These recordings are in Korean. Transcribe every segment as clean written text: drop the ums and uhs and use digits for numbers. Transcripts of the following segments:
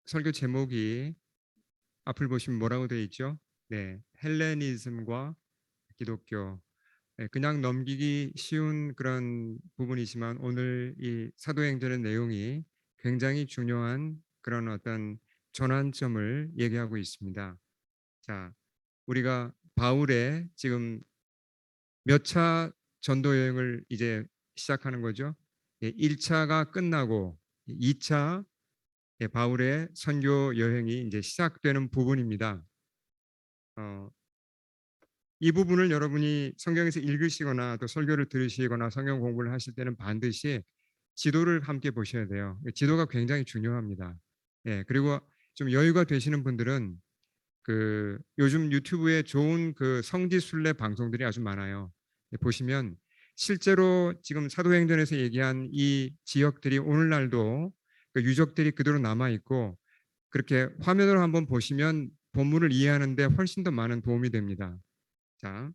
설교 제목이 앞을 보시면 뭐라고 되어 있죠? 네, 헬레니즘과 기독교. 네, 그냥 넘기기 쉬운 그런 부분이지만 오늘 이 사도행전의 내용이 굉장히 중요한 그런 어떤 전환점을 얘기하고 있습니다. 자, 우리가 바울의 지금 몇 차 전도 여행을 이제 시작하는 거죠? 1차가 끝나고 2차 바울의 선교 여행이 이제 시작되는 부분입니다. 어, 이 부분을 여러분이 성경에서 읽으시거나 또 설교를 들으시거나 성경 공부를 하실 때는 반드시 지도를 함께 보셔야 돼요. 지도가 굉장히 중요합니다. 예, 그리고 좀 여유가 되시는 분들은 그 요즘 유튜브에 좋은 그 성지순례 방송들이 아주 많아요. 보시면 실제로 지금 사도행전에서 얘기한 이 지역들이 오늘날도 그 유적들이 그대로 남아 있고 그렇게 화면으로 한번 보시면 본문을 이해하는데 훨씬 더 많은 도움이 됩니다. 자,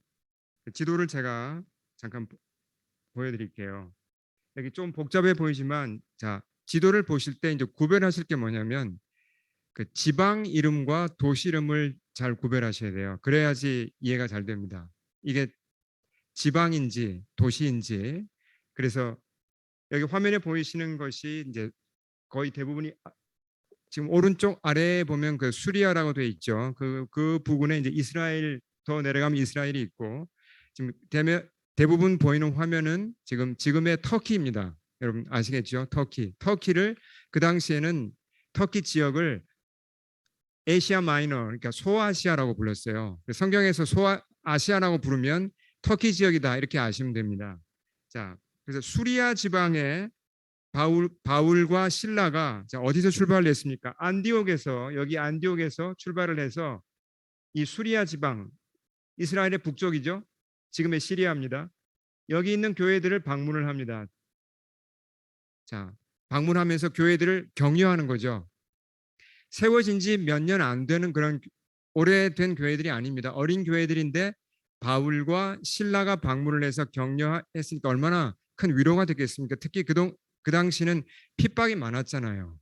지도를 제가 잠깐 보여드릴게요. 여기 좀 복잡해 보이지만, 자, 지도를 보실 때 이제 구별하실 게 뭐냐면 그 지방 이름과 도시 이름을 잘 구별하셔야 돼요. 그래야지 이해가 잘 됩니다. 이게 지방인지 도시인지. 그래서 여기 화면에 보이시는 것이 이제 거의 대부분이 지금 오른쪽 아래에 보면 그 수리아라고 되어 있죠. 그 부근에 이제 이스라엘 더 내려가면 이스라엘이 있고 지금 대부분 보이는 화면은 지금의 터키입니다. 여러분 아시겠죠? 터키. 터키를 그 당시에는 터키 지역을 에시아 마이너, 그러니까 소아시아라고 불렀어요. 성경에서 소아시아라고 부르면 터키 지역이다 이렇게 아시면 됩니다. 자, 그래서 수리아 지방에 바울과 신라가 어디서 출발을 했습니까? 여기 안디옥에서 출발을 해서 이 수리아 지방, 이스라엘의 북쪽이죠. 지금의 시리아입니다. 여기 있는 교회들을 방문을 합니다. 자, 방문하면서 교회들을 격려하는 거죠. 세워진 지 몇 년 안 되는 그런 오래된 교회들이 아닙니다. 어린 교회들인데 바울과 신라가 방문을 해서 격려했으니까 얼마나 큰 위로가 되겠습니까? 특히 그 당시는 핍박이 많았잖아요.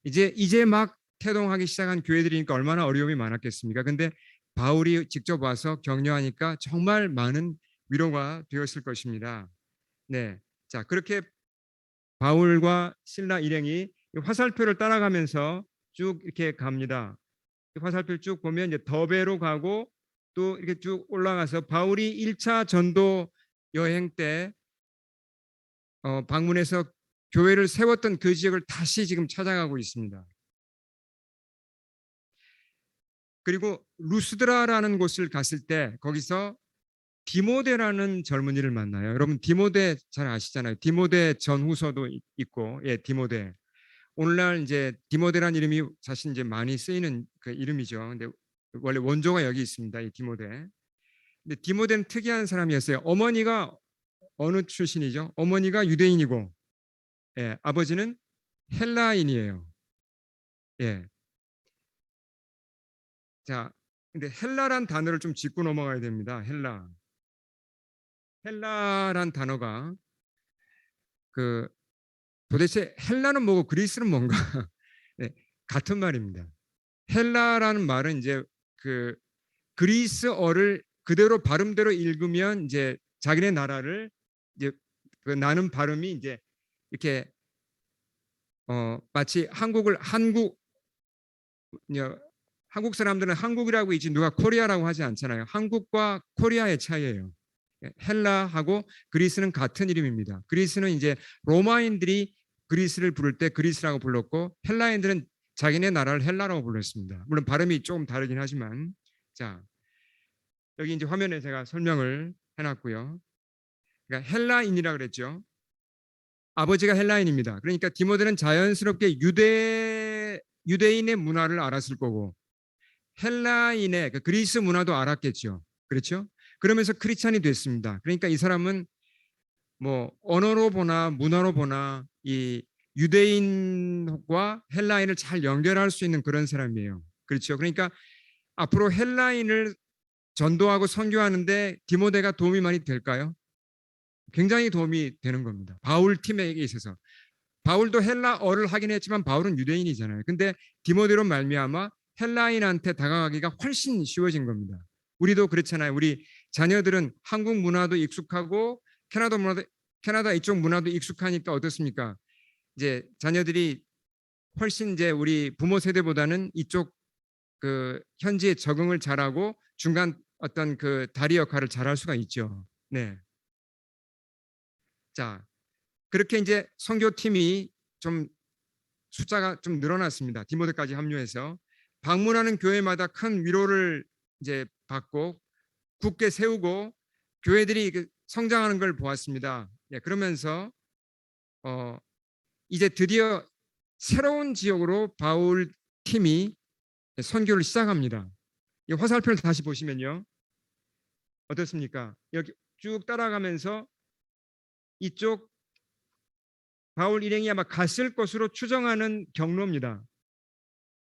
이제 막 태동하기 시작한 교회들이니까 얼마나 어려움이 많았겠습니까? 근데 바울이 직접 와서 격려하니까 정말 많은 위로가 되었을 것입니다. 네. 자, 그렇게 바울과 신라 일행이 화살표를 따라가면서 쭉 이렇게 갑니다. 화살표를 쭉 보면 이제 더베로 가고 또 이렇게 쭉 올라가서 바울이 1차 전도 여행 때 방문해서 교회를 세웠던 그 지역을 다시 지금 찾아가고 있습니다. 그리고 루스드라라는 곳을 갔을 때 거기서 디모데라는 젊은이를 만나요. 여러분 디모데 잘 아시잖아요. 디모데 전후서도 있고, 예, 디모데. 오늘날 이제 디모데라는 이름이 사실 이제 많이 쓰이는 그 이름이죠. 근데 원래 원조가 여기 있습니다. 이 디모데. 근데 디모데는 특이한 사람이었어요. 어머니가 어느 출신이죠? 어머니가 유대인이고, 예, 아버지는 헬라인이에요. 예. 자, 근데 헬라란 단어를 좀 짚고 넘어가야 됩니다. 헬라란 단어가 그 도대체 헬라는 뭐고 그리스는 뭔가 네, 같은 말입니다. 헬라라는 말은 이제 그 그리스어를 그대로 발음대로 읽으면 이제 자기네 나라를 이제 그 나는 발음이 이제 이렇게 마치 한국 사람들은 한국이라고 있지 누가 코리아라고 하지 않잖아요. 한국과 코리아의 차이예요. 헬라하고 그리스는 같은 이름입니다. 그리스는 이제 로마인들이 그리스를 부를 때 그리스라고 불렀고 헬라인들은 자기네 나라를 헬라라고 불렀습니다. 물론 발음이 조금 다르긴 하지만 자 여기 이제 화면에 제가 설명을 해놨고요. 그러니까 헬라인이라 그랬죠. 아버지가 헬라인입니다. 그러니까 디모데는 자연스럽게 유대인의 문화를 알았을 거고 헬라인의 그 그리스 문화도 알았겠죠. 그렇죠? 그러면서 크리스찬이 됐습니다. 그러니까 이 사람은 뭐 언어로 보나 문화로 보나 이 유대인과 헬라인을 잘 연결할 수 있는 그런 사람이에요. 그렇죠? 그러니까 앞으로 헬라인을 전도하고 선교하는데 디모데가 도움이 많이 될까요? 굉장히 도움이 되는 겁니다. 바울 팀에게 있어서 바울도 헬라어를 하긴 했지만 바울은 유대인이잖아요. 근데 디모데로 말미암아 헬라인한테 다가가기가 훨씬 쉬워진 겁니다. 우리도 그렇잖아요. 우리 자녀들은 한국 문화도 익숙하고 캐나다 이쪽 문화도 익숙하니까 어떻습니까? 이제 자녀들이 훨씬 이제 우리 부모 세대보다는 이쪽 그 현지에 적응을 잘하고 중간 어떤 그 다리 역할을 잘할 수가 있죠. 네. 자, 그렇게 이제 선교팀이 좀 숫자가 좀 늘어났습니다. 디모데까지 합류해서 방문하는 교회마다 큰 위로를 이제 받고 굳게 세우고 교회들이 성장하는 걸 보았습니다. 예, 그러면서 이제 드디어 새로운 지역으로 바울 팀이 선교를 시작합니다. 이 화살표를 다시 보시면요. 어떻습니까? 여기 쭉 따라가면서 이쪽 바울 일행이 아마 갔을 것으로 추정하는 경로입니다.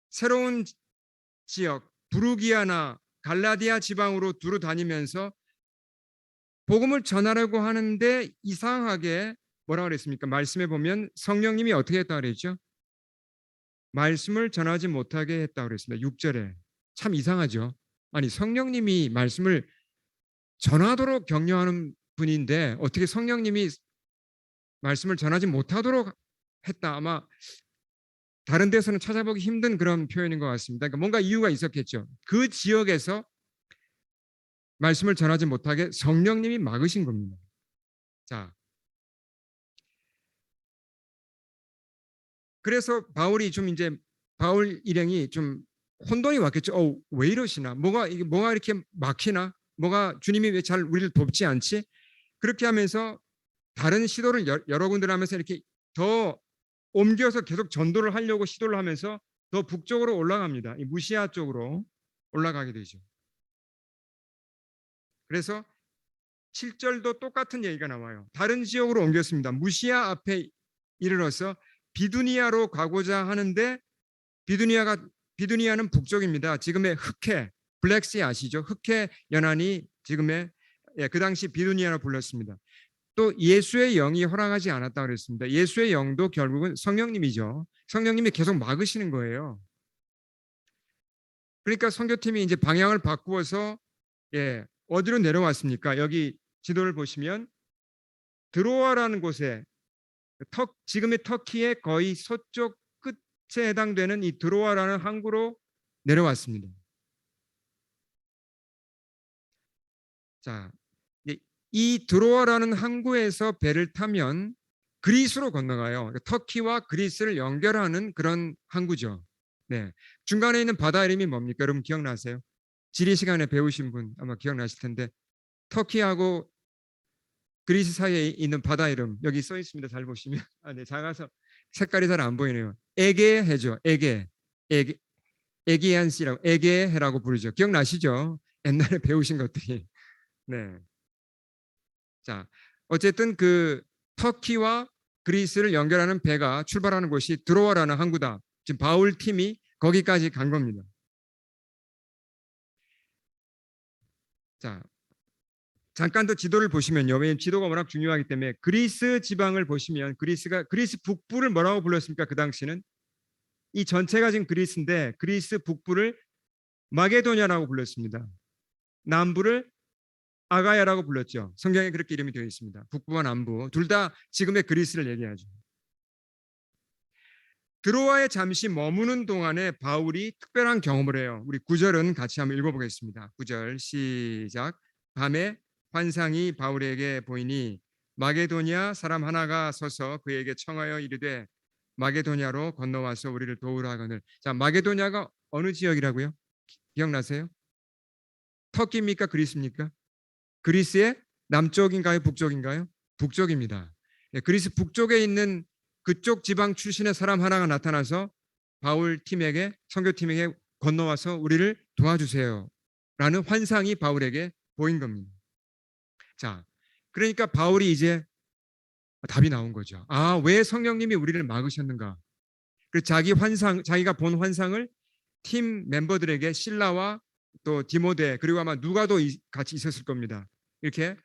새로운 지역 부르기아나 갈라디아 지방으로 두루 다니면서 복음을 전하려고 하는데 이상하게 뭐라고 그랬습니까? 말씀에 보면 성령님이 어떻게 했다고 그랬죠? 말씀을 전하지 못하게 했다고 그랬습니다. 6절에. 참 이상하죠. 아니 성령님이 말씀을 전하도록 격려하는 분인데 어떻게 성령님이 말씀을 전하지 못하도록 했다. 아마 다른 데서는 찾아보기 힘든 그런 표현인 것 같습니다. 그러니까 뭔가 이유가 있었겠죠. 그 지역에서 말씀을 전하지 못하게 성령님이 막으신 겁니다. 자, 그래서 바울이 좀 이제 바울 일행이 좀 혼돈이 왔겠죠. 왜 이러시나? 뭐가 이렇게 막히나? 뭐가 주님이 왜 잘 우리를 돕지 않지? 그렇게 하면서 다른 시도를 여러 군데를 하면서 이렇게 더 옮겨서 계속 전도를 하려고 시도를 하면서 더 북쪽으로 올라갑니다. 이 무시아 쪽으로 올라가게 되죠. 그래서 7절도 똑같은 얘기가 나와요. 다른 지역으로 옮겼습니다. 무시아 앞에 이르러서 비두니아로 가고자 하는데 비두니아는 북쪽입니다. 지금의 흑해, 블랙시 아시죠? 흑해 연안이 지금의 그 당시 비두니아로 불렀습니다. 또 예수의 영이 허락하지 않았다 그랬습니다. 예수의 영도 결국은 성령님이죠. 성령님이 계속 막으시는 거예요. 그러니까 선교팀이 이제 방향을 바꾸어서 어디로 내려왔습니까? 여기 지도를 보시면 드로아라는 곳에 지금의 터키의 거의 서쪽 끝에 해당되는 이 드로아라는 항구로 내려왔습니다. 자, 이 드로아라는 항구에서 배를 타면 그리스로 건너가요. 터키와 그리스를 연결하는 그런 항구죠. 네, 중간에 있는 바다 이름이 뭡니까? 여러분 기억나세요? 지리 시간에 배우신 분 아마 기억나실 텐데 터키하고 그리스 사이에 있는 바다 이름 여기 써 있습니다. 잘 보시면 네, 작아서 색깔이 잘 안 보이네요. 에게해죠. 에게안시라고 에게해라고 부르죠. 기억나시죠? 옛날에 배우신 것들이. 네. 자, 어쨌든 그 터키와 그리스를 연결하는 배가 출발하는 곳이 드로아라는 항구다. 지금 바울 팀이 거기까지 간 겁니다. 자, 잠깐 더 지도를 보시면요. 왜냐하면 지도가 워낙 중요하기 때문에 그리스 지방을 보시면 그리스 북부를 뭐라고 불렀습니까? 그 당시는 이 전체가 지금 그리스인데 그리스 북부를 마게도냐라고 불렀습니다. 남부를 아가야라고 불렀죠. 성경에 그렇게 이름이 되어 있습니다. 북부와 남부 둘 다 지금의 그리스를 얘기하죠. 드로아에 잠시 머무는 동안에 바울이 특별한 경험을 해요. 우리 9절은 같이 한번 읽어보겠습니다. 9절 시작. 밤에 환상이 바울에게 보이니 마게도냐 사람 하나가 서서 그에게 청하여 이르되 마게도냐로 건너와서 우리를 도우라 하거늘. 자, 마게도냐가 어느 지역이라고요? 기억나세요? 터키입니까? 그리스입니까? 그리스의 남쪽인가요? 북쪽인가요? 북쪽입니다. 그리스 북쪽에 있는 그쪽 지방 출신의 사람 하나가 나타나서 바울 팀에게 선교팀에게 건너와서 우리를 도와주세요 라는 환상이 바울에게 보인 겁니다. 자, 그러니까 바울이 이제 답이 나온 거죠. 왜 성령님이 우리를 막으셨는가? 그 자기가 본 환상을 팀 멤버들에게 실라와 또 디모데 그리고 아마 누가도 같이 있었을 겁니다. 이렇게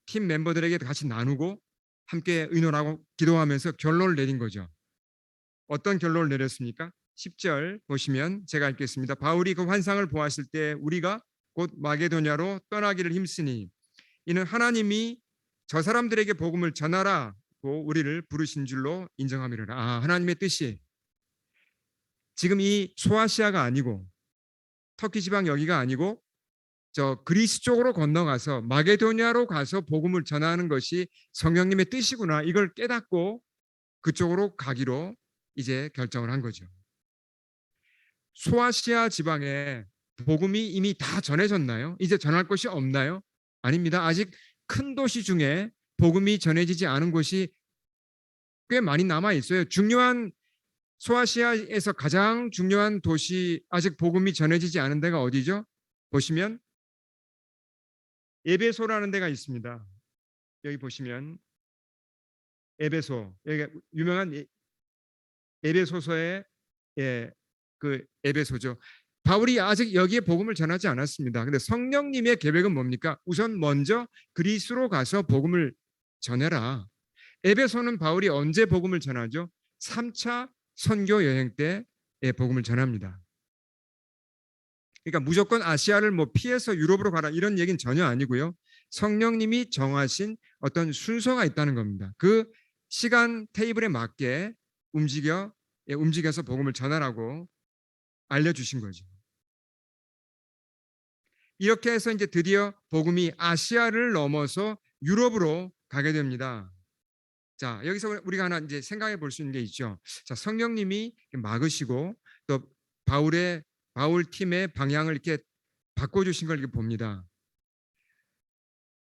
팀 멤버들에게 같이 나누고 함께 의논하고 기도하면서 결론을 내린 거죠. 어떤 결론을 내렸습니까? 10절 보시면 제가 읽겠습니다. 바울이 그 환상을 보았을 때 우리가 곧 마게도냐로 떠나기를 힘쓰니 이는 하나님이 저 사람들에게 복음을 전하라고 우리를 부르신 줄로 인정함이로라. 하나님의 뜻이 지금 이 소아시아가 아니고 터키 지방 여기가 아니고 저 그리스 쪽으로 건너가서 마게도냐로 가서 복음을 전하는 것이 성령님의 뜻이구나. 이걸 깨닫고 그쪽으로 가기로 이제 결정을 한 거죠. 소아시아 지방에 복음이 이미 다 전해졌나요? 이제 전할 것이 없나요? 아닙니다. 아직 큰 도시 중에 복음이 전해지지 않은 곳이 꽤 많이 남아 있어요. 중요한 소아시아에서 가장 중요한 도시 아직 복음이 전해지지 않은 데가 어디죠? 보시면 에베소라는 데가 있습니다. 여기 보시면 에베소, 여기 유명한 에베소서의 그 에베소죠. 바울이 아직 여기에 복음을 전하지 않았습니다. 근데 성령님의 계획은 뭡니까? 우선 먼저 그리스로 가서 복음을 전해라. 에베소는 바울이 언제 복음을 전하죠? 3차 선교 여행 때 복음을 전합니다. 그러니까 무조건 아시아를 뭐 피해서 유럽으로 가라 이런 얘기는 전혀 아니고요. 성령님이 정하신 어떤 순서가 있다는 겁니다. 그 시간 테이블에 맞게 움직여서 복음을 전하라고 알려주신 거죠. 이렇게 해서 이제 드디어 복음이 아시아를 넘어서 유럽으로 가게 됩니다. 자, 여기서 우리가 하나 이제 생각해 볼 수 있는 게 있죠. 자, 성령님이 막으시고 또 바울 팀의 방향을 이렇게 바꿔주신 걸 이렇게 봅니다.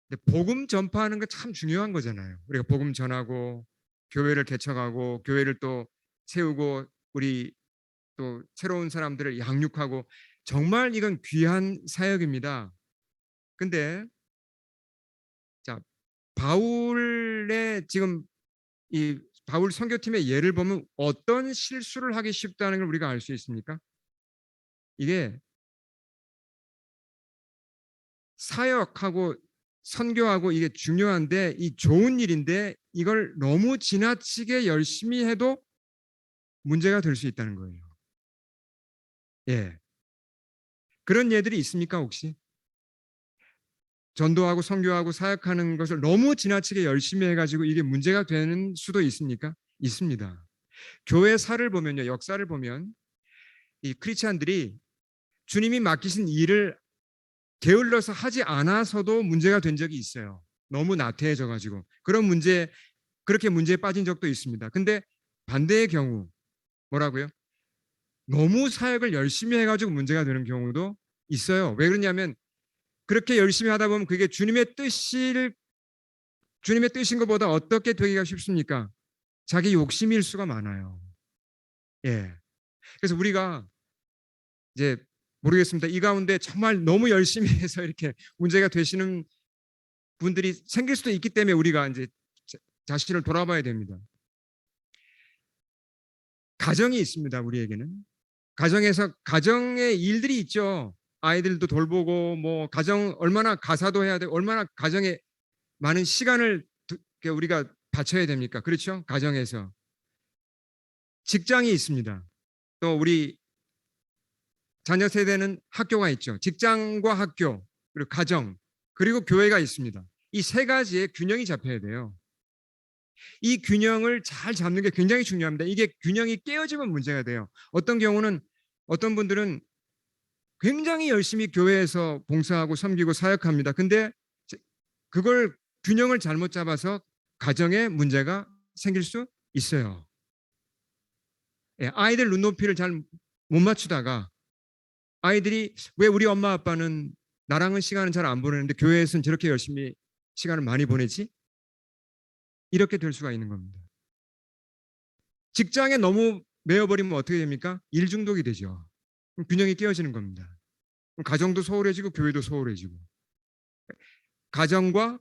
근데 복음 전파하는 거 참 중요한 거잖아요. 우리가 복음 전하고 교회를 개척하고 교회를 또 세우고 우리 또 새로운 사람들을 양육하고 정말 이건 귀한 사역입니다. 근데 자, 바울의 지금 이 바울 선교팀의 예를 보면 어떤 실수를 하기 쉽다는 걸 우리가 알 수 있습니까? 이게 사역하고 선교하고 이게 중요한데 이 좋은 일인데 이걸 너무 지나치게 열심히 해도 문제가 될 수 있다는 거예요. 예. 그런 예들이 있습니까, 혹시? 전도하고 선교하고 사역하는 것을 너무 지나치게 열심히 해가지고 이게 문제가 되는 수도 있습니까? 있습니다. 교회사를 보면요, 역사를 보면 이 크리스찬들이 주님이 맡기신 일을 게을러서 하지 않아서도 문제가 된 적이 있어요. 너무 나태해져가지고 그렇게 문제에 빠진 적도 있습니다. 근데 반대의 경우 뭐라고요? 너무 사역을 열심히 해가지고 문제가 되는 경우도 있어요. 왜 그러냐면 그렇게 열심히 하다 보면 그게 주님의 뜻인 것보다 어떻게 되기가 쉽습니까? 자기 욕심일 수가 많아요. 예. 그래서 우리가 이제 모르겠습니다. 이 가운데 정말 너무 열심히 해서 이렇게 문제가 되시는 분들이 생길 수도 있기 때문에 우리가 이제 자신을 돌아봐야 됩니다. 가정이 있습니다. 우리에게는 가정에서 가정의 일들이 있죠. 아이들도 돌보고 뭐 가정 얼마나 가사도 해야 되고 얼마나 가정에 많은 시간을 우리가 바쳐야 됩니까? 그렇죠? 가정에서 직장이 있습니다. 또 우리 자녀 세대는 학교가 있죠. 직장과 학교, 그리고 가정, 그리고 교회가 있습니다. 이 세 가지의 균형이 잡혀야 돼요. 이 균형을 잘 잡는 게 굉장히 중요합니다. 이게 균형이 깨어지면 문제가 돼요. 어떤 분들은 굉장히 열심히 교회에서 봉사하고 섬기고 사역합니다. 근데 그걸 균형을 잘못 잡아서 가정에 문제가 생길 수 있어요. 예, 아이들 눈높이를 잘 못 맞추다가 아이들이 왜 우리 엄마 아빠는 나랑은 시간을 잘 안 보내는데 교회에서는 저렇게 열심히 시간을 많이 보내지? 이렇게 될 수가 있는 겁니다. 직장에 너무 매여버리면 어떻게 됩니까? 일 중독이 되죠. 균형이 깨어지는 겁니다. 가정도 소홀해지고 교회도 소홀해지고 가정과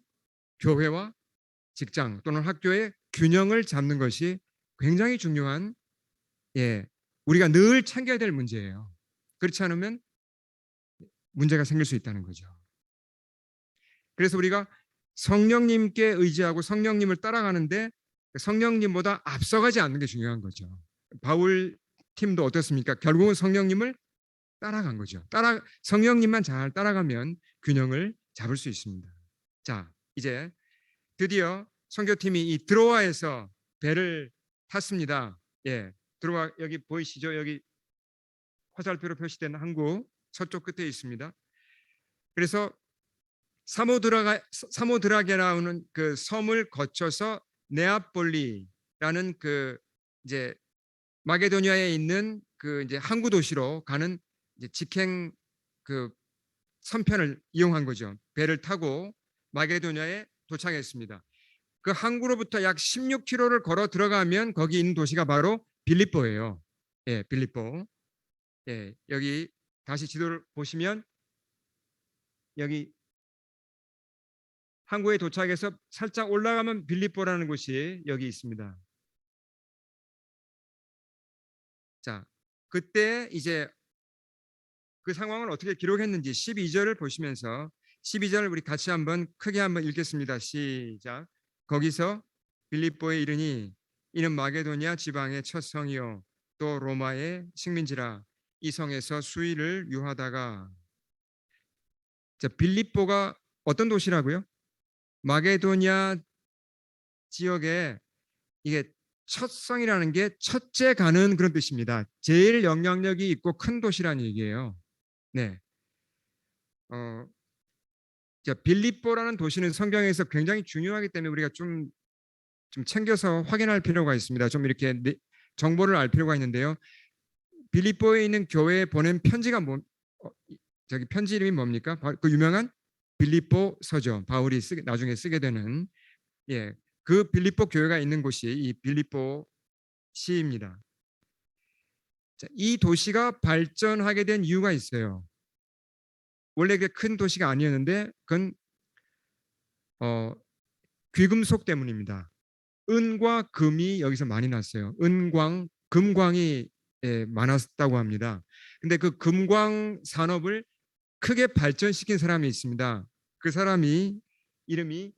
교회와 직장 또는 학교의 균형을 잡는 것이 굉장히 중요한 우리가 늘 챙겨야 될 문제예요. 그렇지 않으면 문제가 생길 수 있다는 거죠. 그래서 우리가 성령님께 의지하고 성령님을 따라가는데 성령님보다 앞서가지 않는 게 중요한 거죠. 바울 팀도 어떻습니까? 결국은 성령님을 따라간 거죠. 성령님만 잘 따라가면 균형을 잡을 수 있습니다. 자, 이제 드디어 선교팀이 이 드로아에서 배를 탔습니다. 예, 드로아 여기 보이시죠? 여기 화살표로 표시된 항구 서쪽 끝에 있습니다. 그래서 사모드라게라는 그 섬을 거쳐서 네아폴리라는 그 이제 마게도니아에 있는 그 이제 항구 도시로 가는 이제 직행 그 선편을 이용한 거죠. 배를 타고 마게도니아에 도착했습니다. 그 항구로부터 약 16km를 걸어 들어가면 거기 있는 도시가 바로 빌립보예요. 예, 빌립보. 예, 여기 다시 지도를 보시면 여기 항구에 도착해서 살짝 올라가면 빌립보라는 곳이 여기 있습니다. 자, 그때 이제 그 상황을 어떻게 기록했는지 12절을 보시면서 12절 우리 같이 한번 크게 한번 읽겠습니다. 시작. 거기서 빌립보에 이르니 이는 마게도니아 지방의 첫 성이요 또 로마의 식민지라 이 성에서 수일을 유하다가. 자, 빌립보가 어떤 도시라고요? 마게도니아 지역에 이게 첫 성이라는 게 첫째 가는 그런 뜻입니다. 제일 영향력이 있고 큰 도시라는 얘기예요. 네. 빌립보라는 도시는 성경에서 굉장히 중요하기 때문에 우리가 좀 챙겨서 확인할 필요가 있습니다. 좀 이렇게 정보를 알 필요가 있는데요. 빌립보에 있는 교회에 보낸 편지가 저기 편지 이름이 뭡니까? 그 유명한 빌립보서죠. 바울이 나중에 쓰게 되는. 예, 그 빌립보 교회가 있는 곳이 이 빌립보 시입니다. 자, 이 도시가 발전하게 된 이유가 있어요. 원래 그 큰 도시가 아니었는데 그건 귀금속 때문입니다. 은과 금이 여기서 많이 났어요. 금광이 많았다고 합니다. 근데 그 금광 산업을 크게 발전시킨 사람이 있습니다. 그 사람이 이름이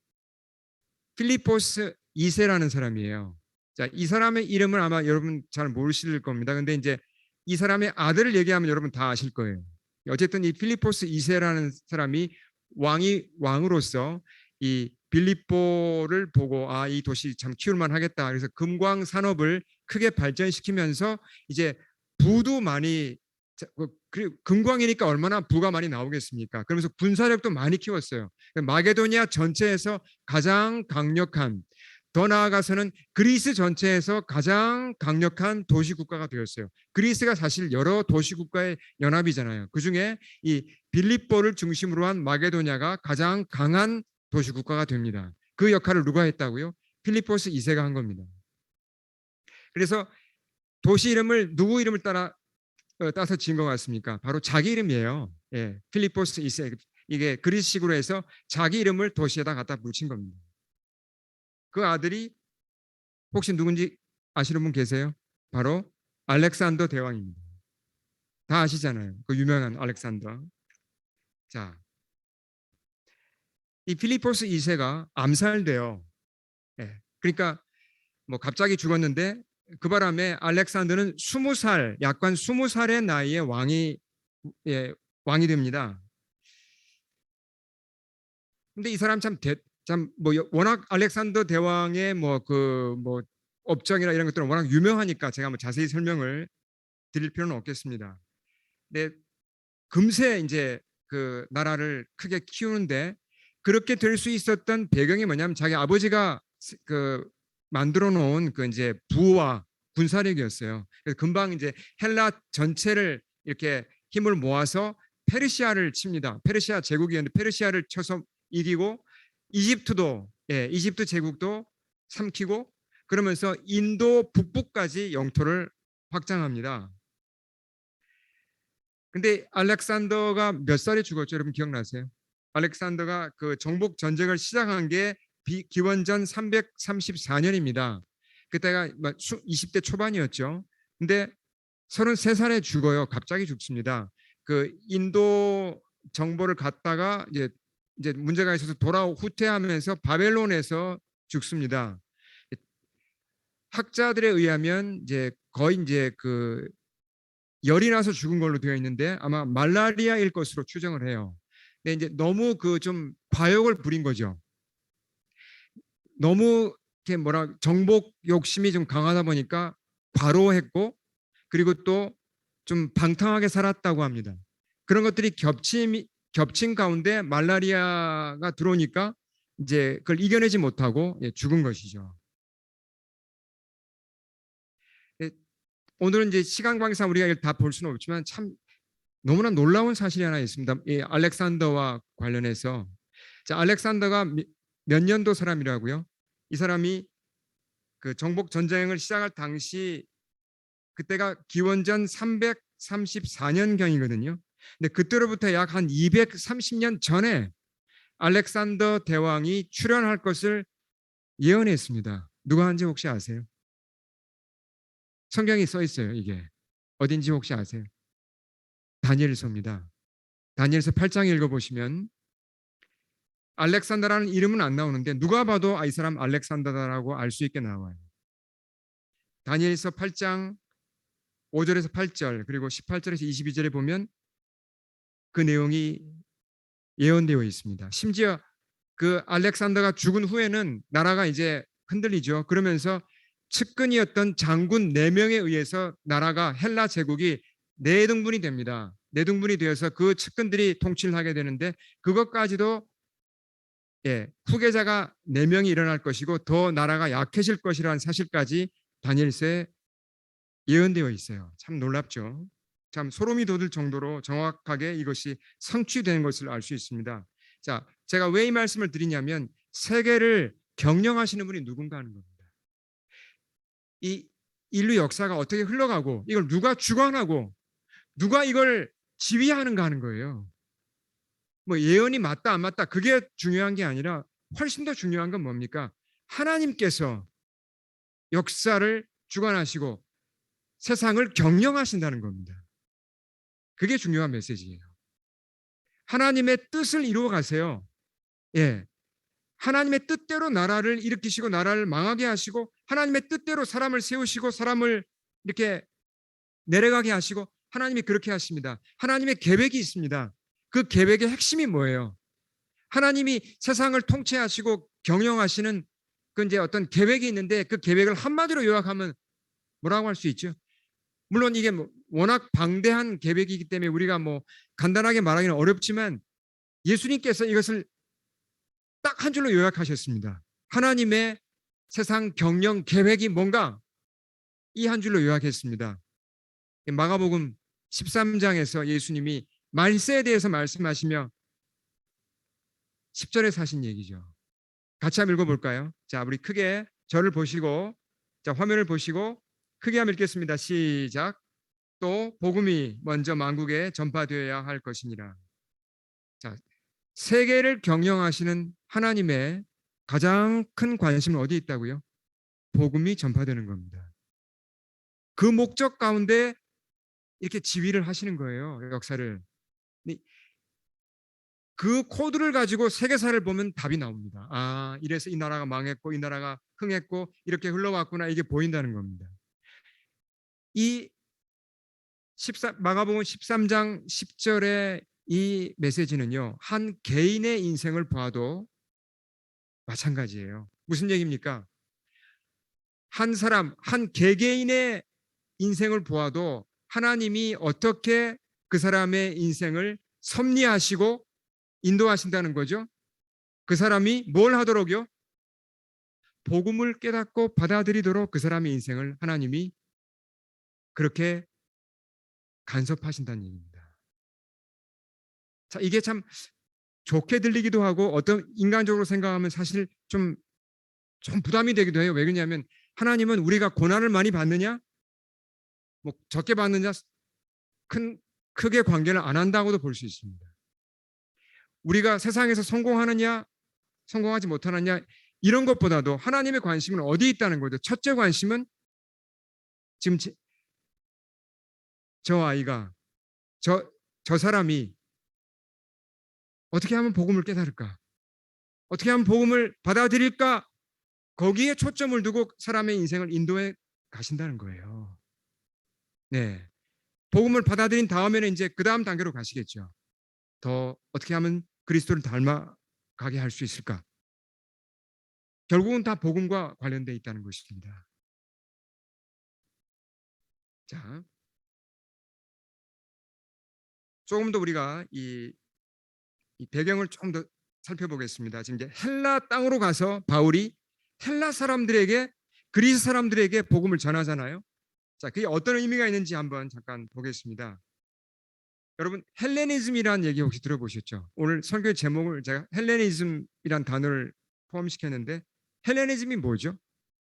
필리포스 2세라는 사람이에요. 자, 이 사람의 이름을 아마 여러분 잘 모르실 겁니다. 근데 이제 이 사람의 아들을 얘기하면 여러분 다 아실 거예요. 어쨌든 이 필리포스 2세라는 사람이 왕으로서 이 빌립보를 보고 이 도시 참 키울만 하겠다. 그래서 금광 산업을 크게 발전시키면서 이제 부도 많이 금광이니까 얼마나 부가 많이 나오겠습니까? 그러면서 군사력도 많이 키웠어요. 마게도니아 전체에서 가장 강력한, 더 나아가서는 그리스 전체에서 가장 강력한 도시국가가 되었어요. 그리스가 사실 여러 도시국가의 연합이잖아요. 그중에 이 빌립보를 중심으로 한 마게도니아가 가장 강한 도시국가가 됩니다. 그 역할을 누가 했다고요? 필리포스 2세가 한 겁니다. 그래서 도시 이름을 누구 이름을 따서 지은 것 같습니까? 바로 자기 이름이에요. 예, 필리포스 2세. 이게 그리스식으로 해서 자기 이름을 도시에다 갖다 붙인 겁니다. 그 아들이 혹시 누군지 아시는 분 계세요? 바로 알렉산더 대왕입니다. 다 아시잖아요. 그 유명한 알렉산더. 자, 이 필리포스 2세가 암살돼요. 예, 그러니까 뭐 갑자기 죽었는데 그 바람에 알렉산더는 20살, 약간 20살의 나이에 왕이 됩니다. 근데 이 사람 워낙 알렉산더 대왕의 업적이나 이런 것들은 워낙 유명하니까 제가 뭐 자세히 설명을 드릴 필요는 없겠습니다. 근데 금세 이제 그 나라를 크게 키우는데 그렇게 될 수 있었던 배경이 뭐냐면 자기 아버지가 그 만들어 놓은 그 이제 부와 군사력이었어요. 그래서 금방 이제 헬라 전체를 이렇게 힘을 모아서 페르시아를 칩니다. 페르시아 제국이었는데 페르시아를 쳐서 이기고 이집트 제국도 삼키고 그러면서 인도 북부까지 영토를 확장합니다. 근데 알렉산더가 몇 살에 죽었죠? 여러분 기억나세요? 알렉산더가 그 정복 전쟁을 시작한 게 기원전 334년입니다. 그때가 20대 초반이었죠. 근데 33살에 죽어요. 갑자기 죽습니다. 그 인도 정보를 갖다가 이제 이제 문제가 있어서 후퇴하면서 바벨론에서 죽습니다. 학자들에 의하면 이제 거의 이제 그 열이 나서 죽은 걸로 되어 있는데 아마 말라리아일 것으로 추정을 해요. 근데 이제 너무 그 좀 과욕을 부린 거죠. 너무 이렇게 정복 욕심이 좀 강하다 보니까 과로했고 그리고 또 좀 방탕하게 살았다고 합니다. 그런 것들이 겹친 가운데 말라리아가 들어오니까 이제 그걸 이겨내지 못하고 죽은 것이죠. 오늘은 이제 시간 관계상 우리가 이걸 다 볼 수는 없지만 참 너무나 놀라운 사실이 하나 있습니다. 이 알렉산더와 관련해서 자, 알렉산더가 몇 년도 사람이라고요? 이 사람이 그 정복 전쟁을 시작할 당시 그때가 기원전 334년경이거든요. 근데 그때로부터 약 한 230년 전에 알렉산더 대왕이 출현할 것을 예언했습니다. 누가 한지 혹시 아세요? 성경에 써 있어요. 이게 어딘지 혹시 아세요? 다니엘서입니다. 다니엘서 8장 읽어보시면 알렉산더라는 이름은 안 나오는데 누가 봐도 이 사람 알렉산더다라고 알 수 있게 나와요. 다니엘서 8장 5절에서 8절 그리고 18절에서 22절에 보면 그 내용이 예언되어 있습니다. 심지어 그 알렉산더가 죽은 후에는 나라가 이제 흔들리죠. 그러면서 측근이었던 장군 4명에 의해서 나라가 헬라 제국이 내등분이 됩니다. 내등분이 되어서 그 측근들이 통치를 하게 되는데 그것까지도 후계자가 4명이 일어날 것이고 더 나라가 약해질 것이라는 사실까지 다니엘서에 예언되어 있어요. 참 놀랍죠. 참 소름이 돋을 정도로 정확하게 이것이 성취된 것을 알 수 있습니다. 자, 제가 왜 이 말씀을 드리냐면 세계를 경영하시는 분이 누군가 하는 겁니다. 이 인류 역사가 어떻게 흘러가고 이걸 누가 주관하고 누가 이걸 지휘하는가 하는 거예요. 뭐 예언이 맞다 안 맞다 그게 중요한 게 아니라 훨씬 더 중요한 건 뭡니까? 하나님께서 역사를 주관하시고 세상을 경영하신다는 겁니다. 그게 중요한 메시지예요. 하나님의 뜻을 이루어 가세요. 예. 하나님의 뜻대로 나라를 일으키시고 나라를 망하게 하시고 하나님의 뜻대로 사람을 세우시고 사람을 이렇게 내려가게 하시고 하나님이 그렇게 하십니다. 하나님의 계획이 있습니다. 그 계획의 핵심이 뭐예요? 하나님이 세상을 통치하시고 경영하시는 그 이제 어떤 계획이 있는데 그 계획을 한마디로 요약하면 뭐라고 할 수 있죠? 물론 이게 뭐 워낙 방대한 계획이기 때문에 우리가 뭐 간단하게 말하기는 어렵지만 예수님께서 이것을 딱 한 줄로 요약하셨습니다. 하나님의 세상 경영 계획이 뭔가 이 한 줄로 요약했습니다. 마가복음 13장에서 예수님이 말세에 대해서 말씀하시며 10절에서 하신 얘기죠. 같이 한번 읽어볼까요? 자, 우리 크게 저를 보시고 자, 화면을 보시고 크게 한번 읽겠습니다. 시작. 또 복음이 먼저 만국에 전파되어야 할 것이니라. 자, 세계를 경영하시는 하나님의 가장 큰 관심은 어디 있다고요? 복음이 전파되는 겁니다. 그 목적 가운데 이렇게 지휘를 하시는 거예요. 역사를. 그 코드를 가지고 세계사를 보면 답이 나옵니다. 아, 이래서 이 나라가 망했고 이 나라가 흥했고 이렇게 흘러왔구나 이게 보인다는 겁니다. 이 마가복음 13장 10절의 이 메시지는요. 한 개인의 인생을 봐도 마찬가지예요. 무슨 얘기입니까? 한 사람, 한 개개인의 인생을 보아도 하나님이 어떻게 그 사람의 인생을 섭리하시고 인도하신다는 거죠. 그 사람이 뭘 하도록요? 복음을 깨닫고 받아들이도록 그 사람의 인생을 하나님이 그렇게 간섭하신다는 얘기입니다. 자, 이게 참 좋게 들리기도 하고 어떤 인간적으로 생각하면 사실 좀 부담이 되기도 해요. 왜 그러냐면 하나님은 우리가 고난을 많이 받느냐, 뭐 적게 받느냐, 크게 관계를 안 한다고도 볼 수 있습니다. 우리가 세상에서 성공하느냐, 성공하지 못하느냐 이런 것보다도 하나님의 관심은 어디 있다는 거죠. 첫째 관심은 지금 저 아이가 저 사람이 어떻게 하면 복음을 깨달을까? 어떻게 하면 복음을 받아들일까? 거기에 초점을 두고 사람의 인생을 인도해 가신다는 거예요. 네. 복음을 받아들인 다음에는 이제 그 다음 단계로 가시겠죠. 더 어떻게 하면 그리스도를 닮아가게 할 수 있을까? 결국은 다 복음과 관련되어 있다는 것입니다. 자, 조금 더 우리가 이 배경을 좀 더 살펴보겠습니다. 지금 이제 헬라 땅으로 가서 바울이 헬라 사람들에게 그리스 사람들에게 복음을 전하잖아요. 자, 그게 어떤 의미가 있는지 한번 잠깐 보겠습니다. 여러분 헬레니즘이라는 얘기 혹시 들어보셨죠? 오늘 설교 제목을 제가 헬레니즘이란 단어를 포함시켰는데 헬레니즘이 뭐죠?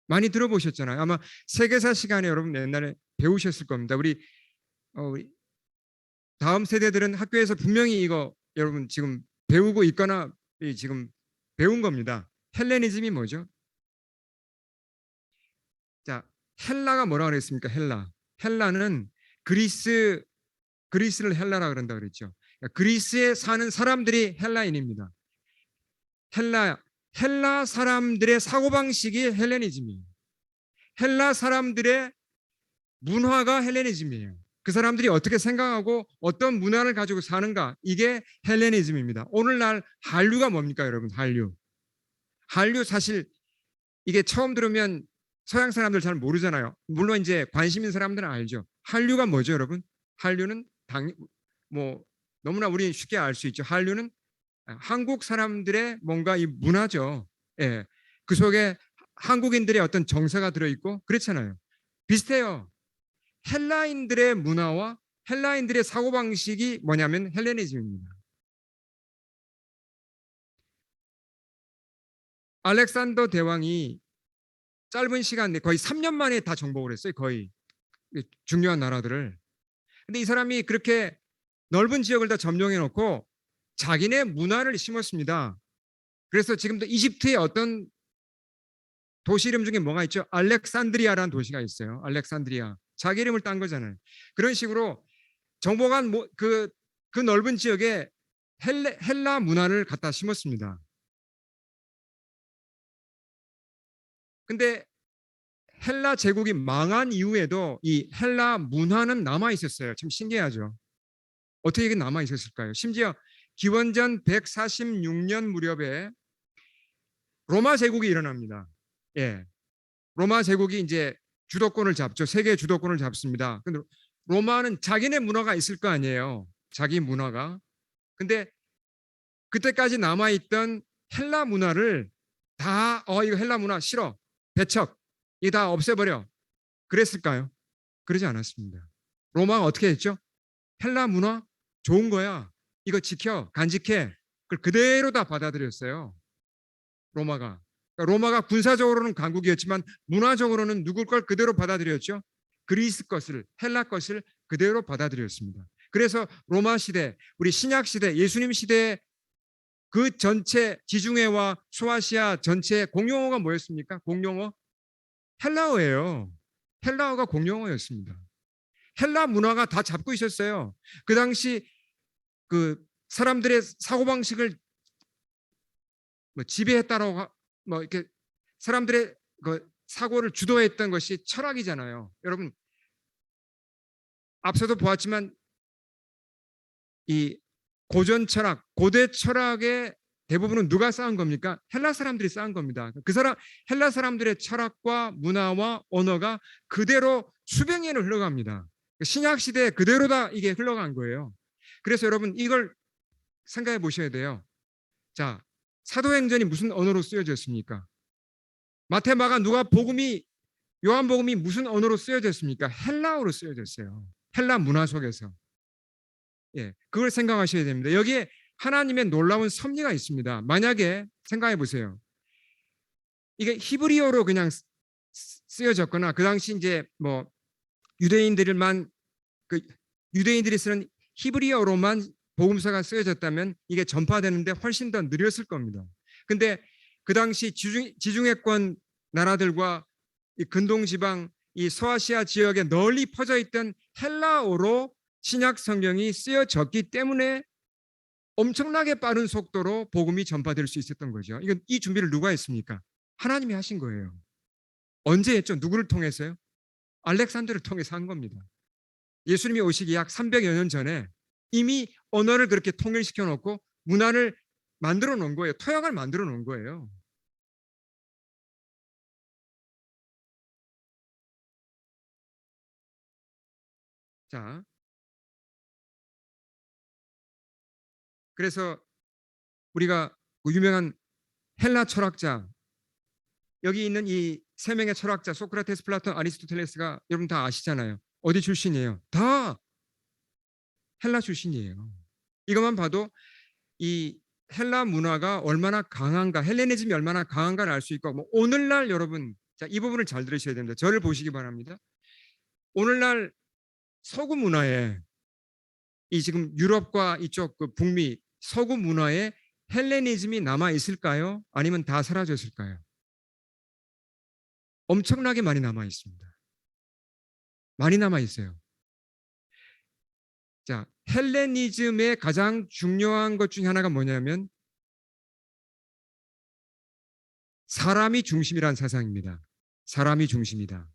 많이 들어보셨잖아요. 아마 세계사 시간에 여러분 옛날에 배우셨을 겁니다. 우리 다음 세대들은 학교에서 분명히 이거 여러분 지금 배우고 있거나 지금 배운 겁니다. 헬레니즘이 뭐죠? 자, 헬라가 뭐라 그랬습니까? 헬라는 그리스 그리스를 헬라라 그런다 그랬죠. 그러니까 그리스에 사는 사람들이 헬라인입니다. 헬라 헬라 사람들의 사고방식이 헬레니즘이에요. 헬라 사람들의 문화가 헬레니즘이에요. 그 사람들이 어떻게 생각하고 어떤 문화를 가지고 사는가 이게 헬레니즘입니다. 오늘날 한류가 뭡니까 여러분? 한류 사실 이게 처음 들으면 서양 사람들 잘 모르잖아요. 물론 이제 관심 있는 사람들은 알죠. 한류가 뭐죠 여러분? 한류는 뭐 너무나 우리 쉽게 알 수 있죠. 한류는 한국 사람들의 뭔가 이 문화죠. 예. 그 속에 한국인들의 어떤 정서가 들어있고 그렇잖아요. 비슷해요. 헬라인들의 문화와 헬라인들의 사고방식이 뭐냐면 헬레니즘입니다. 알렉산더 대왕이 짧은 시간 내 거의 3년 만에 다 정복을 했어요. 거의 중요한 나라들을. 근데 이 사람이 그렇게 넓은 지역을 다 점령해 놓고 자기네 문화를 심었습니다. 그래서 지금도 이집트의 어떤 도시 이름 중에 뭐가 있죠? 알렉산드리아라는 도시가 있어요. 알렉산드리아. 자기 이름을 딴 거잖아요. 그런 식으로 정복한 그 넓은 지역에 헬라 문화를 갖다 심었습니다. 근데 헬라 제국이 망한 이후에도 이 헬라 문화는 남아 있었어요. 참 신기하죠. 어떻게 이게 남아 있었을까요? 심지어 기원전 146년 무렵에 로마 제국이 일어납니다. 예. 로마 제국이 이제 주도권을 잡죠. 세계 주도권을 잡습니다. 근데 로마는 자기네 문화가 있을 거 아니에요. 자기 문화가. 근데 그때까지 남아 있던 헬라 문화를 다 이거 헬라 문화 싫어. 배척. 이 다 없애버려. 그랬을까요? 그러지 않았습니다. 로마가 어떻게 했죠? 헬라 문화 좋은 거야. 이거 지켜, 간직해. 그걸 그대로 다 받아들였어요. 로마가. 그러니까 로마가 군사적으로는 강국이었지만 문화적으로는 누굴 걸 그대로 받아들였죠? 그리스 것을, 헬라 것을 그대로 받아들였습니다. 그래서 로마 시대, 우리 신약 시대, 예수님 시대 그 전체 지중해와 소아시아 전체 공용어가 뭐였습니까? 공용어? 헬라어예요. 헬라어가 공용어였습니다. 헬라 문화가 다 잡고 있었어요. 그 당시 그 사람들의 사고방식을 뭐 지배했다라고 뭐 이렇게 사람들의 그 사고를 주도했던 것이 철학이잖아요. 여러분 앞서도 보았지만 이 고전 철학, 고대 철학의 대부분은 누가 쌓은 겁니까? 헬라 사람들이 쌓은 겁니다. 헬라 사람들의 철학과 문화와 언어가 그대로 수백 년을 흘러갑니다. 신약 시대에 그대로 다 이게 흘러간 거예요. 그래서 여러분 이걸 생각해 보셔야 돼요. 자, 사도행전이 무슨 언어로 쓰여졌습니까? 마테마가 누가 요한복음이 무슨 언어로 쓰여졌습니까? 헬라어로 쓰여졌어요. 헬라 문화 속에서. 예, 그걸 생각하셔야 됩니다. 여기에 하나님의 놀라운 섭리가 있습니다. 만약에 생각해 보세요. 이게 히브리어로 그냥 쓰여졌거나 그 당시 이제 뭐 유대인들만 그 유대인들이 쓰는 히브리어로만 복음서가 쓰여졌다면 이게 전파되는데 훨씬 더 느렸을 겁니다. 근데 그 당시 지중해권 나라들과 이 근동지방 이 소아시아 지역에 널리 퍼져 있던 헬라어로 신약 성경이 쓰여졌기 때문에 엄청나게 빠른 속도로 복음이 전파될 수 있었던 거죠. 이건 이 준비를 누가 했습니까? 하나님이 하신 거예요. 언제 했죠? 누구를 통해서요? 알렉산더를 통해서 한 겁니다. 예수님이 오시기 약 300여 년 전에 이미 언어를 그렇게 통일시켜 놓고 문화를 만들어 놓은 거예요. 토양을 만들어 놓은 거예요. 자, 그래서 우리가 그 유명한 헬라 철학자, 여기 있는 이 세 명의 철학자 소크라테스, 플라톤, 아리스토텔레스가 여러분 다 아시잖아요. 어디 출신이에요? 다 헬라 출신이에요. 이것만 봐도 이 헬라 문화가 얼마나 강한가, 헬레니즘이 얼마나 강한가를 알 수 있고, 뭐 오늘날 여러분, 자, 이 부분을 잘 들으셔야 됩니다. 저를 보시기 바랍니다. 오늘날 서구 문화에 이 지금 유럽과 이쪽 그 북미 서구 문화에 헬레니즘이 남아 있을까요? 아니면 다 사라졌을까요? 엄청나게 많이 남아 있습니다. 많이 남아 있어요. 자, 헬레니즘의 가장 중요한 것 중에 하나가 뭐냐면 사람이 중심이라는 사상입니다. 사람이 중심이다.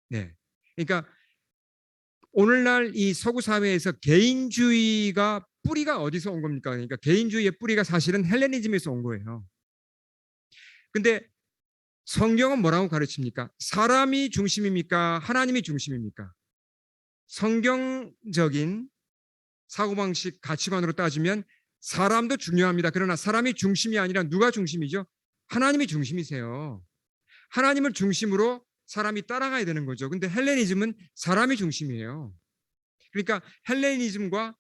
네. 그러니까 오늘날 이 서구 사회에서 개인주의가 뿌리가 어디서 온 겁니까? 그러니까 개인주의의 뿌리가 사실은 헬레니즘에서 온 거예요. 근데 성경은 뭐라고 가르칩니까? 사람이 중심입니까? 하나님이 중심입니까? 성경적인 사고방식 가치관으로 따지면 사람도 중요합니다. 그러나 사람이 중심이 아니라 누가 중심이죠? 하나님이 중심이세요. 하나님을 중심으로 사람이 따라가야 되는 거죠. 근데 헬레니즘은 사람이 중심이에요. 그러니까 헬레니즘과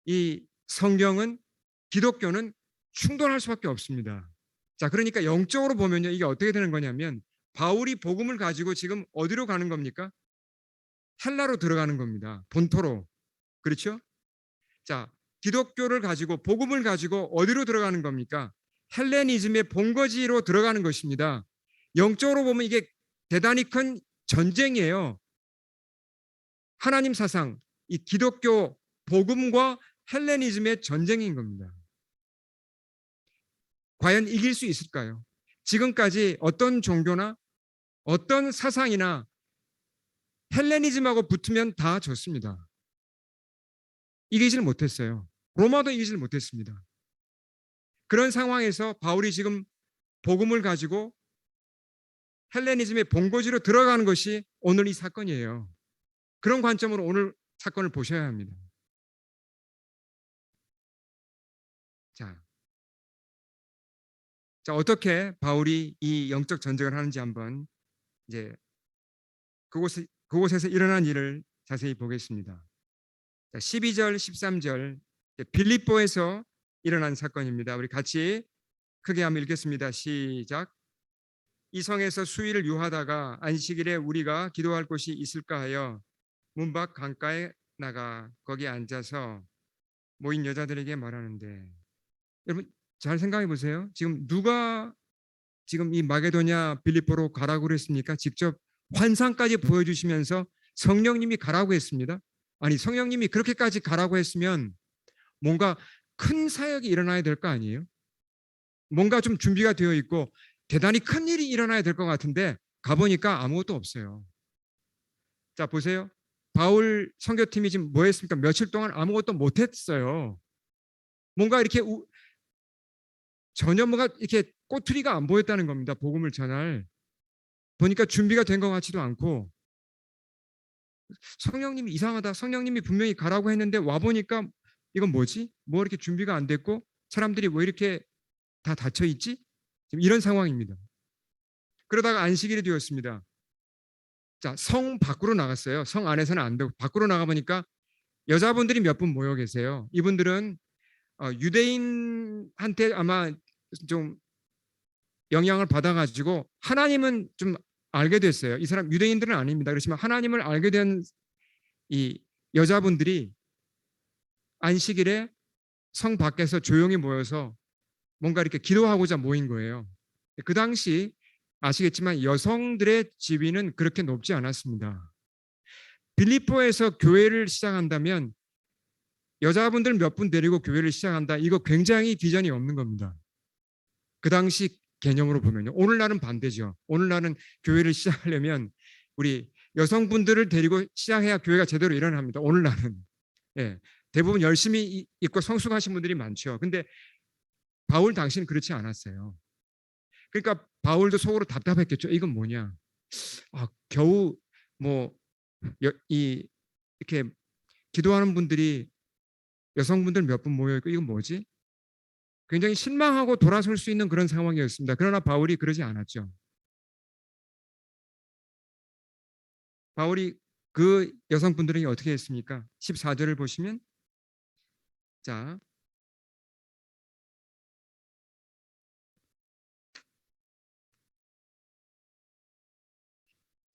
이 성경은 기독교는 충돌할 수밖에 없습니다. 자, 그러니까 영적으로 보면요. 이게 어떻게 되는 거냐면 바울이 복음을 가지고 지금 어디로 가는 겁니까? 헬라로 들어가는 겁니다. 본토로. 그렇죠? 자, 기독교를 가지고 복음을 가지고 어디로 들어가는 겁니까? 헬레니즘의 본거지로 들어가는 것입니다. 영적으로 보면 이게 대단히 큰 전쟁이에요. 하나님 사상, 이 기독교 복음과 헬레니즘의 전쟁인 겁니다. 과연 이길 수 있을까요? 지금까지 어떤 종교나 어떤 사상이나 헬레니즘하고 붙으면 다 졌습니다. 이기질 못했어요. 로마도 이기질 못했습니다. 그런 상황에서 바울이 지금 복음을 가지고 헬레니즘의 본거지로 들어가는 것이 오늘 이 사건이에요. 그런 관점으로 오늘 사건을 보셔야 합니다. 자, 어떻게 바울이 이 영적 전쟁을 하는지 한번 이제 그곳에서 일어난 일을 자세히 보겠습니다. 자, 12절, 13절 빌립보에서 일어난 사건입니다. 우리 같이 크게 한번 읽겠습니다. 시작. 이 성에서 수일을 유하다가 안식일에 우리가 기도할 곳이 있을까 하여 문 밖 강가에 나가 거기 앉아서 모인 여자들에게 말하는데, 여러분 잘 생각해 보세요. 지금 누가 지금 이 마게도냐 빌립보로 가라고 그랬습니까? 직접 환상까지 보여주시면서 성령님이 가라고 했습니다. 아니, 성령님이 그렇게까지 가라고 했으면 뭔가 큰 사역이 일어나야 될 거 아니에요? 뭔가 좀 준비가 되어 있고 대단히 큰 일이 일어나야 될 것 같은데 가보니까 아무것도 없어요. 자, 보세요. 바울 선교팀이 지금 뭐 했습니까? 며칠 동안 아무것도 못했어요. 뭔가 이렇게 전혀 뭔가 이렇게 꼬투리가 안 보였다는 겁니다. 복음을 전할. 보니까 준비가 된 것 같지도 않고, 성령님이 이상하다. 성령님이 분명히 가라고 했는데 와보니까 이건 뭐지? 뭐 이렇게 준비가 안 됐고 사람들이 왜 이렇게 다 닫혀 있지? 지금 이런 상황입니다. 그러다가 안식일이 되었습니다. 자, 성 밖으로 나갔어요. 성 안에서는 안 되고 밖으로 나가보니까 여자분들이 몇 분 모여 계세요. 이분들은 유대인한테 아마 좀 영향을 받아가지고 하나님은 좀 알게 됐어요. 이 사람 유대인들은 아닙니다. 그렇지만 하나님을 알게 된 이 여자분들이 안식일에 성 밖에서 조용히 모여서 뭔가 이렇게 기도하고자 모인 거예요. 그 당시 아시겠지만 여성들의 지위는 그렇게 높지 않았습니다. 빌립보에서 교회를 시작한다면 여자분들 몇 분 데리고 교회를 시작한다. 이거 굉장히 비전이 없는 겁니다. 그 당시 개념으로 보면요. 오늘날은 반대죠. 오늘날은 교회를 시작하려면 우리 여성분들을 데리고 시작해야 교회가 제대로 일어납니다. 오늘날은. 예. 대부분 열심히 있고 성숙하신 분들이 많죠. 근데 바울 당시는 그렇지 않았어요. 그러니까 바울도 속으로 답답했겠죠. 이건 뭐냐? 겨우 뭐 이렇게 기도하는 분들이 여성분들 몇 분 모여 있고 이건 뭐지? 굉장히 실망하고 돌아설 수 있는 그런 상황이었습니다. 그러나 바울이 그러지 않았죠. 바울이 그 여성분들에게 어떻게 했습니까? 14절을 보시면 자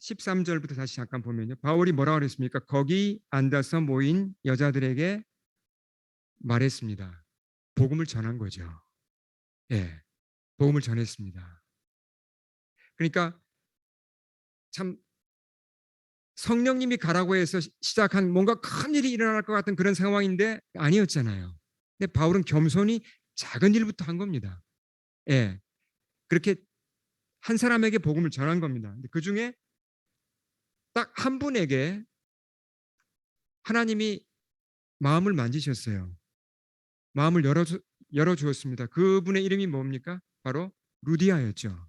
13절부터 다시 잠깐 보면요. 바울이 뭐라고 그랬습니까? 거기 앉아서 모인 여자들에게 말했습니다. 복음을 전한 거죠. 예, 복음을 전했습니다. 그러니까 참 성령님이 가라고 해서 시작한 뭔가 큰 일이 일어날 것 같은 그런 상황인데 아니었잖아요. 근데 바울은 겸손히 작은 일부터 한 겁니다. 예, 그렇게 한 사람에게 복음을 전한 겁니다. 그 중에 딱 한 분에게 하나님이 마음을 만지셨어요. 마음을 열어주었습니다. 그분의 이름이 뭡니까? 바로 루디아였죠.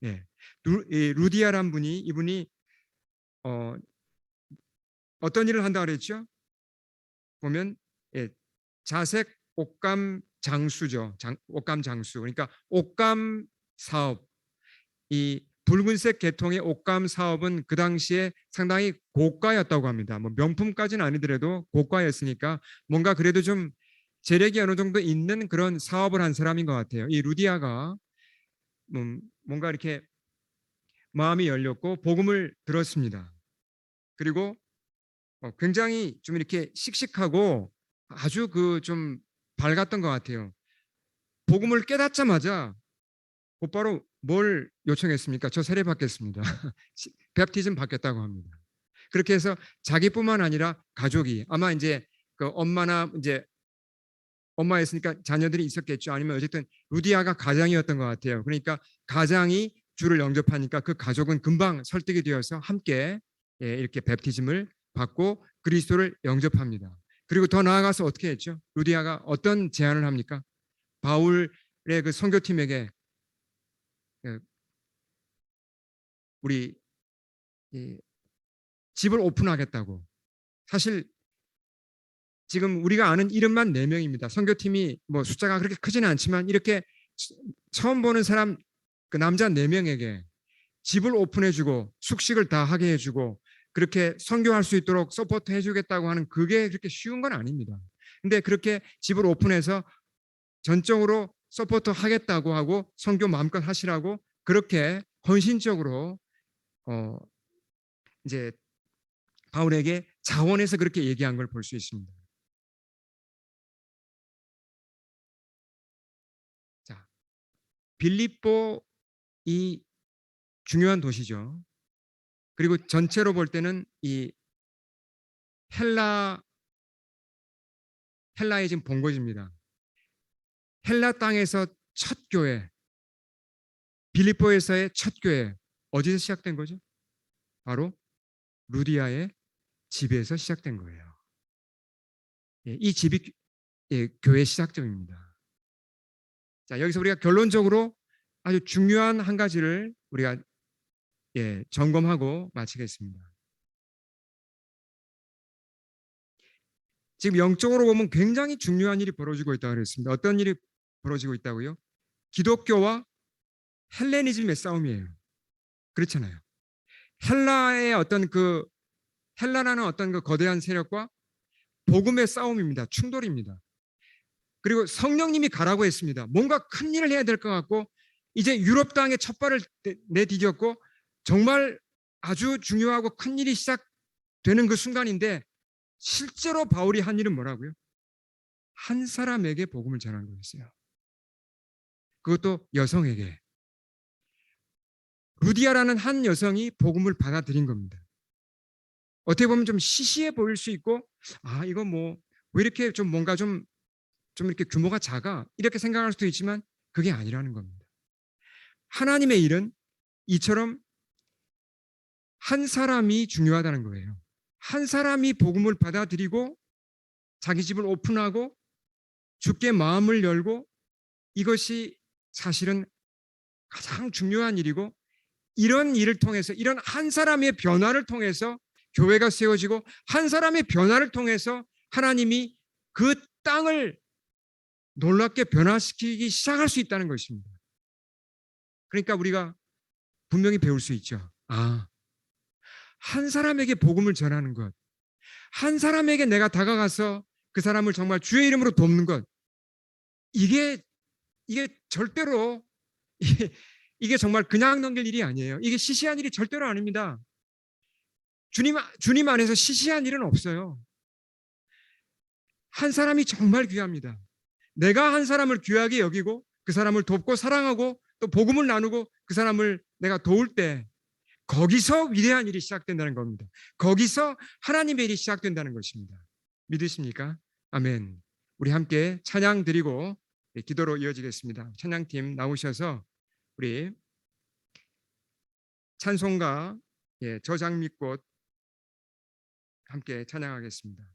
예, 루디아란 분이 이분이 어, 어떤 일을 한다 그랬죠? 보면 예, 자색 옷감 장수죠. 옷감 장수. 그러니까 옷감 사업. 이 붉은색 계통의 옷감 사업은 그 당시에 상당히 고가였다고 합니다. 뭐 명품까지는 아니더라도 고가였으니까 뭔가 그래도 좀 재력이 어느 정도 있는 그런 사업을 한 사람인 것 같아요. 이 루디아가 뭔가 이렇게 마음이 열렸고 복음을 들었습니다. 그리고 굉장히 좀 이렇게 씩씩하고 아주 그 좀 밝았던 것 같아요. 복음을 깨닫자마자 곧바로 뭘 요청했습니까? 저 세례 받겠습니다. 베프티즘 받겠다고 합니다. 그렇게 해서 자기뿐만 아니라 가족이 아마 이제 그 엄마나 이제 엄마였으니까 자녀들이 있었겠죠. 아니면 어쨌든 루디아가 가장이었던 것 같아요. 그러니까 가장이 주를 영접하니까 그 가족은 금방 설득이 되어서 함께 이렇게 베프티즘을 받고 그리스도를 영접합니다. 그리고 더 나아가서 어떻게 했죠? 루디아가 어떤 제안을 합니까? 바울의 그 선교팀에게 우리 집을 오픈하겠다고. 사실 지금 우리가 아는 이름만 4명입니다. 선교팀이 뭐 숫자가 그렇게 크지는 않지만 이렇게 처음 보는 사람 그 남자 4명에게 집을 오픈해주고 숙식을 다 하게 해주고 그렇게 선교할 수 있도록 서포트 해주겠다고 하는 그게 그렇게 쉬운 건 아닙니다. 근데 그렇게 집을 오픈해서 전적으로 서포트 하겠다고 하고 선교 마음껏 하시라고 그렇게 헌신적으로 이제 바울에게 자원해서 그렇게 얘기한 걸 볼 수 있습니다. 자, 빌립보 이 중요한 도시죠. 그리고 전체로 볼 때는 이 헬라의 지금 본거지입니다. 헬라 땅에서 첫 교회, 빌립보에서의 첫 교회 어디서 시작된 거죠? 바로 루디아의 집에서 시작된 거예요. 이 집이 교회 시작점입니다. 자, 여기서 우리가 결론적으로 아주 중요한 한 가지를 우리가 점검하고 마치겠습니다. 지금 영적으로 보면 굉장히 중요한 일이 벌어지고 있다고 그랬습니다. 어떤 일이 벌어지고 있다고요? 기독교와 헬레니즘의 싸움이에요. 그렇잖아요. 헬라의 어떤 그 헬라라는 어떤 그 거대한 세력과 복음의 싸움입니다. 충돌입니다. 그리고 성령님이 가라고 했습니다. 뭔가 큰 일을 해야 될 것 같고 이제 유럽 땅에 첫 발을 내디뎠고 정말 아주 중요하고 큰 일이 시작되는 그 순간인데 실제로 바울이 한 일은 뭐라고요? 한 사람에게 복음을 전한 거였어요. 그것도 여성에게. 루디아라는 한 여성이 복음을 받아들인 겁니다. 어떻게 보면 좀 시시해 보일 수 있고 이건 뭐 왜 이렇게 좀 뭔가 좀 이렇게 규모가 작아? 이렇게 생각할 수도 있지만 그게 아니라는 겁니다. 하나님의 일은 이처럼 한 사람이 중요하다는 거예요. 한 사람이 복음을 받아들이고 자기 집을 오픈하고 주께 마음을 열고, 이것이 사실은 가장 중요한 일이고, 이런 일을 통해서, 이런 한 사람의 변화를 통해서 교회가 세워지고, 한 사람의 변화를 통해서 하나님이 그 땅을 놀랍게 변화시키기 시작할 수 있다는 것입니다. 그러니까 우리가 분명히 배울 수 있죠. 한 사람에게 복음을 전하는 것, 한 사람에게 내가 다가가서 그 사람을 정말 주의 이름으로 돕는 것, 이게 절대로 이게 정말 그냥 넘길 일이 아니에요. 이게 시시한 일이 절대로 아닙니다. 주님 안에서 시시한 일은 없어요. 한 사람이 정말 귀합니다. 내가 한 사람을 귀하게 여기고 그 사람을 돕고 사랑하고 또 복음을 나누고 그 사람을 내가 도울 때, 거기서 위대한 일이 시작된다는 겁니다. 거기서 하나님의 일이 시작된다는 것입니다. 믿으십니까? 아멘. 우리 함께 찬양 드리고 기도로 이어지겠습니다. 찬양팀 나오셔서 우리 찬송가 저장미꽃 함께 찬양하겠습니다.